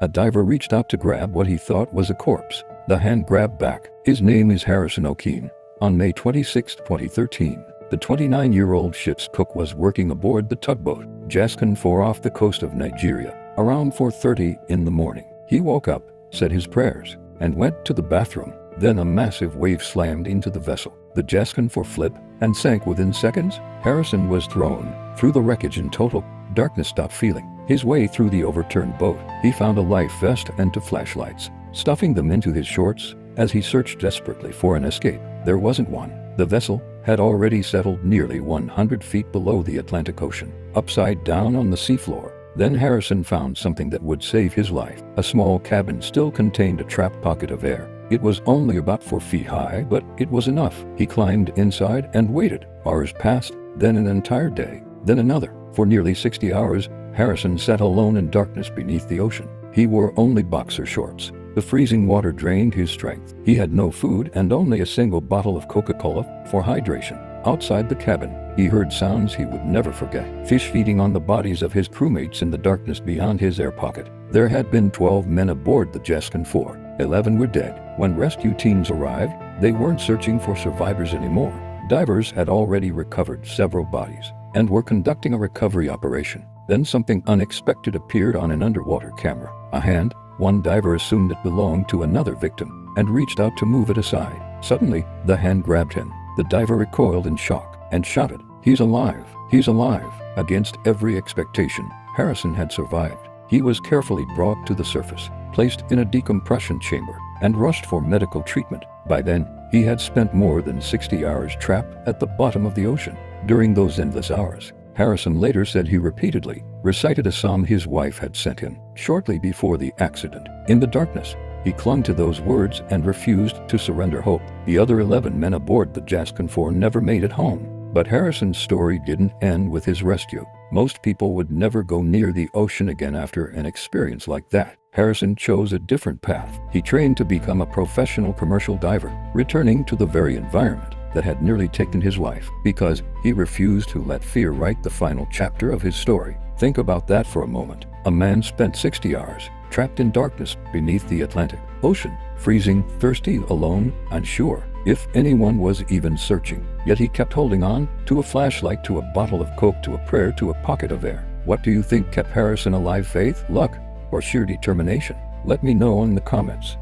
A diver reached out to grab what he thought was a corpse. The hand grabbed back. His name is Harrison Okene. On May 26, 2013, the 29-year-old ship's cook was working aboard the tugboat, Jaskin 4 off the coast of Nigeria. Around 4:30 in the morning, he woke up, said his prayers, and went to the bathroom. Then a massive wave slammed into the vessel. The Jaskin 4 flipped and sank within seconds. Harrison was thrown through the wreckage in total darkness. Stopped feeling his way through the overturned boat. He found a life vest and 2 flashlights, stuffing them into his shorts as he searched desperately for an escape. There wasn't one. The vessel had already settled nearly 100 feet below the Atlantic Ocean, upside down on the seafloor. Then Harrison found something that would save his life. A small cabin still contained a trapped pocket of air. It was only about 4 feet high, but it was enough. He climbed inside and waited. Hours passed, then an entire day, then another. For nearly 60 hours, Harrison sat alone in darkness beneath the ocean. He wore only boxer shorts. The freezing water drained his strength. He had no food and only a single bottle of Coca-Cola for hydration. Outside the cabin, he heard sounds he would never forget. Fish feeding on the bodies of his crewmates in the darkness beyond his air pocket. There had been 12 men aboard the Jaskin 4. 11 were dead. When rescue teams arrived, they weren't searching for survivors anymore. Divers had already recovered several bodies and were conducting a recovery operation. Then something unexpected appeared on an underwater camera. A hand. One diver assumed it belonged to another victim and reached out to move it aside. Suddenly, the hand grabbed him. The diver recoiled in shock and shouted, "He's alive! He's alive!" Against every expectation, Harrison had survived. He was carefully brought to the surface, placed in a decompression chamber, and rushed for medical treatment. By then, he had spent more than 60 hours trapped at the bottom of the ocean. During those endless hours, Harrison later said he repeatedly recited a psalm his wife had sent him shortly before the accident. In the darkness, he clung to those words and refused to surrender hope. The other 11 men aboard the Jaskin 4 never made it home. But Harrison's story didn't end with his rescue. Most people would never go near the ocean again after an experience like that. Harrison chose a different path. He trained to become a professional commercial diver, returning to the very environment that had nearly taken his life because he refused to let fear write the final chapter of his story. Think about that for a moment. A man spent 60 hours trapped in darkness beneath the Atlantic Ocean, freezing, thirsty, alone, unsure if anyone was even searching. Yet he kept holding on, to a flashlight, to a bottle of Coke, to a prayer, to a pocket of air. What do you think kept Harrison alive? Faith, luck, or sheer determination? Let me know in the comments.